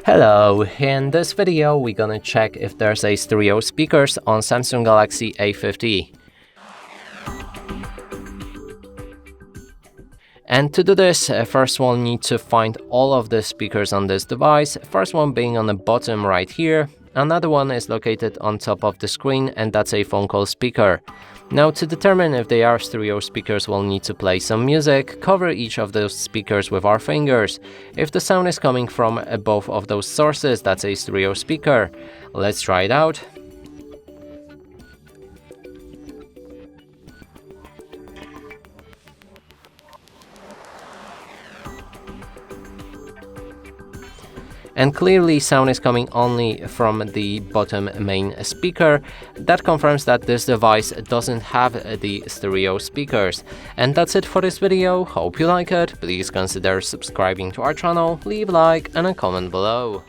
Hello, in this video we're gonna check if there's a stereo speakers on Samsung Galaxy A50. And to do this, first we'll need to find all of the speakers on this device, first one being on the bottom right here. Another one is located on top of the screen, and that's a phone call speaker. Now, to determine if they are stereo speakers, we'll need to play some music, cover each of those speakers with our fingers. If the sound is coming from both of those sources, that's a stereo speaker. Let's try it out. And clearly sound is coming only from the bottom main speaker. That confirms that this device doesn't have the stereo speakers. And that's it for this video. Hope you like it. Please consider subscribing to our channel, leave a like and a comment below.